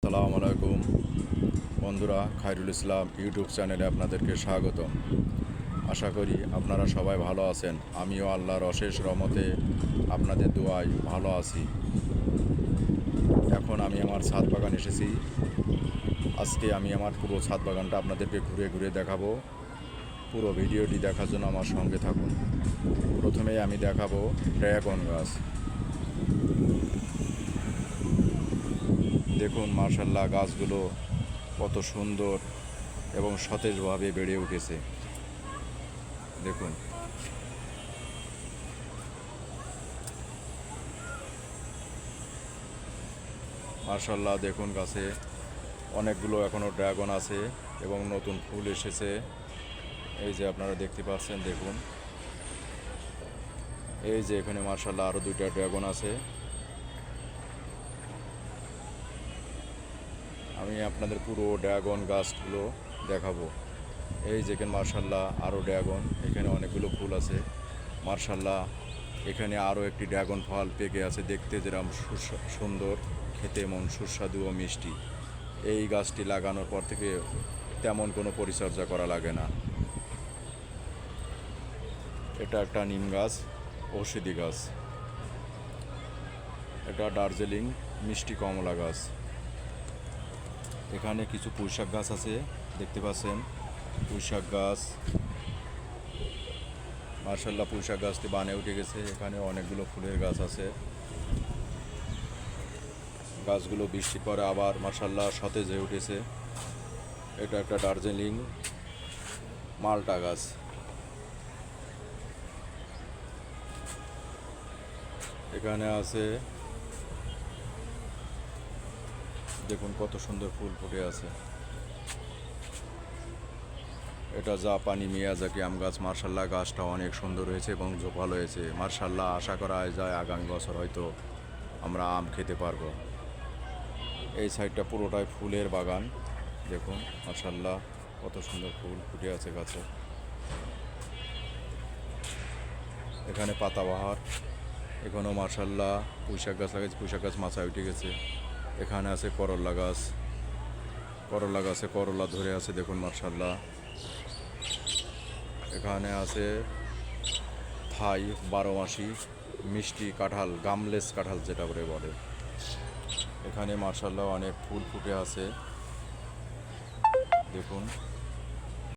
আসসালামু আলাইকুম বন্ধুরা, খায়রুল ইসলাম ইউটিউব চ্যানেলে আপনাদেরকে স্বাগতম। আশা করি আপনারা সবাই ভালো আছেন। আমিও আল্লাহর অশেষ রহমতে আপনাদের দোয়ায় ভালো আছি। এখন আমি আমার ছাদ বাগান এসেছি। আজকে আমি আমার পুরো ছাদ বাগানটা আপনাদেরকে ঘুরে ঘুরে দেখাবো। পুরো ভিডিওটি দেখার জন্য আমার সঙ্গে থাকুন। প্রথমেই আমি দেখাবো ড্রাগন গাছ। দেখুন মাশাআল্লাহ, গাছগুলো কত সুন্দর এবং সতেজভাবে বেড়ে উঠেছে। দেখুন মাশাআল্লাহ, দেখুন গাছে অনেকগুলো এখনও ড্রাগন আছে এবং নতুন ফুল এসেছে। এই যে আপনারা দেখতে পাচ্ছেন, দেখুন এই যে এখানে মাশাআল্লাহ আরও দুইটা ড্রাগন আছে। আমি আপনাদের পুরো ড্রাগন গাছগুলো দেখাবো। এই যেখানে মাশাআল্লাহ আরও ড্রাগন, এখানে অনেকগুলো ফুল আছে। মাশাআল্লাহ এখানে আরও একটি ড্রাগন ফল পেকে আছে, দেখতে যেরকম সুন্দর, খেতে মন সুস্বাদু ও মিষ্টি। এই গাছটি লাগানোর পর থেকে তেমন কোনো পরিচর্যা করা লাগে না। এটা একটা নিম গাছ, ঔষধি গাছ। এটা দার্জিলিং মিষ্টি কমলা গাছ। এখানে কিছু পুঁইশাক গাছ আছে, দেখতে পাচ্ছেন পুঁইশাক গাছ। মাশাআল্লাহ পুঁইশাক গাছটি বানে উঠে গেছে। এখানে অনেকগুলো ফুলের গাছ আছে। গাছগুলো বৃষ্টির পরে আবার মাশাআল্লাহ সতেজ হয়ে উঠেছে। এটা একটা দার্জিলিং মালটা গাছ। এখানে আছে, দেখুন কত সুন্দর ফুল ফুটে আছে। এটা জাপানি মিয়াজাকি আম গাছ। মাশাআল্লাহ গাছটা অনেক সুন্দর হয়েছে এবং ঝোপাল হয়েছে। মাশাআল্লাহ আশা করা যায় আগামী বছর হয়তো আমরা আম খেতে পারবো। এই সাইডটা পুরোটাই ফুলের বাগান। দেখুন মাশাআল্লাহ কত সুন্দর ফুল ফুটে আছে গাছে। এখানে পাতাবাহার। এখানেও মাশাআল্লাহ পুঁইশাক গাছ লাগাইছে, পুঁইশাক গাছ মাথায় উঠে গেছে। এখানে আছে করলা গাছ, করলা গাছে করলা ধরে আছে, দেখুন মাশাআল্লাহ। এখানে আছে থাই 12 মাসি মিষ্টি কাঁঠাল, গামলেস কাঁঠাল যেটা করে বলে। এখানে মাশাআল্লাহ অনেক ফুল ফুটে আছে, দেখুন।